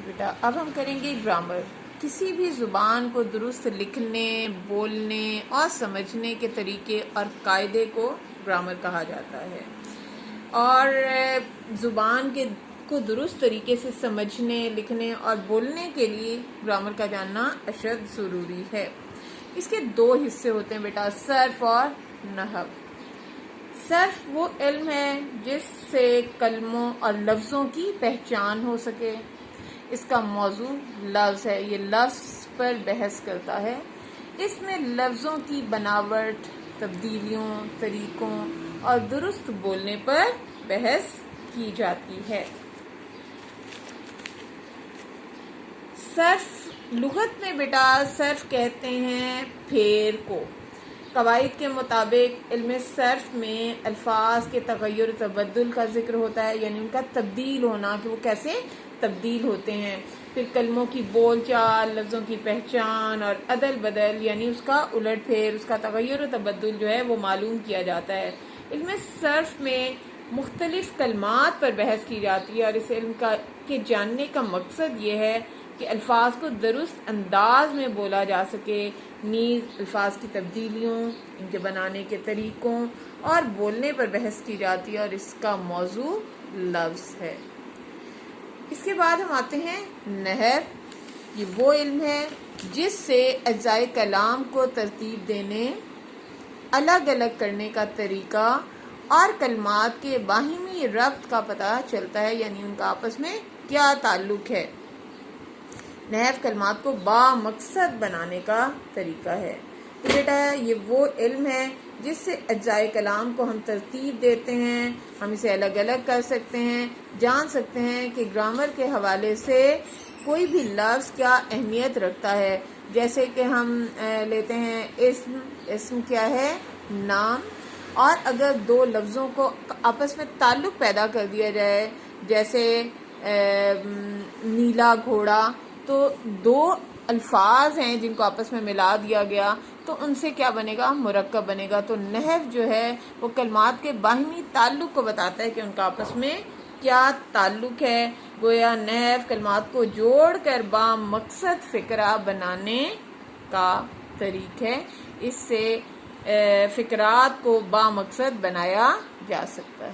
بیٹا اب ہم کریں گے گرامر. کسی بھی زبان کو درست لکھنے، بولنے اور سمجھنے کے طریقے اور قاعدے کو گرامر کہا جاتا ہے، اور زبان کو درست طریقے سے سمجھنے، لکھنے اور بولنے کے لیے گرامر کا جاننا اشد ضروری ہے. اس کے دو حصے ہوتے ہیں بیٹا، صرف اور نحو. صرف وہ علم ہے جس سے کلموں اور لفظوں کی پہچان ہو سکے. اس کا موضوع لفظ ہے، یہ لفظ پر بحث کرتا ہے. اس میں لفظوں کی بناوٹ، تبدیلیوں، طریقوں اور درست بولنے پر بحث کی جاتی ہے. صرف لغت میں بیٹا صرف کہتے ہیں پھیر کو. قواعد کے مطابق علم صرف میں الفاظ کے تغیر و تبدل کا ذکر ہوتا ہے، یعنی ان کا تبدیل ہونا کہ وہ کیسے تبدیل ہوتے ہیں. پھر کلموں کی بول چال، لفظوں کی پہچان اور عدل بدل، یعنی اس کا الٹ پھیر، اس کا تغیر و تبدل جو ہے وہ معلوم کیا جاتا ہے. علم صرف میں مختلف کلمات پر بحث کی جاتی ہے، اور اس علم کے جاننے کا مقصد یہ ہے کہ الفاظ کو درست انداز میں بولا جا سکے. نیز الفاظ کی تبدیلیوں، ان کے بنانے کے طریقوں اور بولنے پر بحث کی جاتی ہے، اور اس کا موضوع لفظ ہے. اس کے بعد ہم آتے ہیں نحو. یہ وہ علم ہے جس سے اجزائے کلام کو ترتیب دینے، الگ الگ کرنے کا طریقہ اور کلمات کے باہمی ربط کا پتہ چلتا ہے، یعنی ان کا آپس میں کیا تعلق ہے. نحو کلمات کو با مقصد بنانے کا طریقہ ہے. تو بیٹا یہ وہ علم ہے جس سے اجزائے کلام کو ہم ترتیب دیتے ہیں، ہم اسے الگ الگ کر سکتے ہیں، جان سکتے ہیں کہ گرامر کے حوالے سے کوئی بھی لفظ کیا اہمیت رکھتا ہے. جیسے کہ ہم لیتے ہیں اسم کیا ہے؟ نام. اور اگر دو لفظوں کو آپس میں تعلق پیدا کر دیا جائے، جیسے نیلا گھوڑا، تو دو الفاظ ہیں جن کو آپس میں ملا دیا گیا تو ان سے کیا بنے گا؟ مرکب بنے گا. تو نحو جو ہے وہ کلمات کے باہمی تعلق کو بتاتا ہے کہ ان کا آپس میں کیا تعلق ہے. گویا نحو کلمات کو جوڑ کر با مقصد فقرہ بنانے کا طریق ہے. اس سے فقرات کو با مقصد بنایا جا سکتا ہے.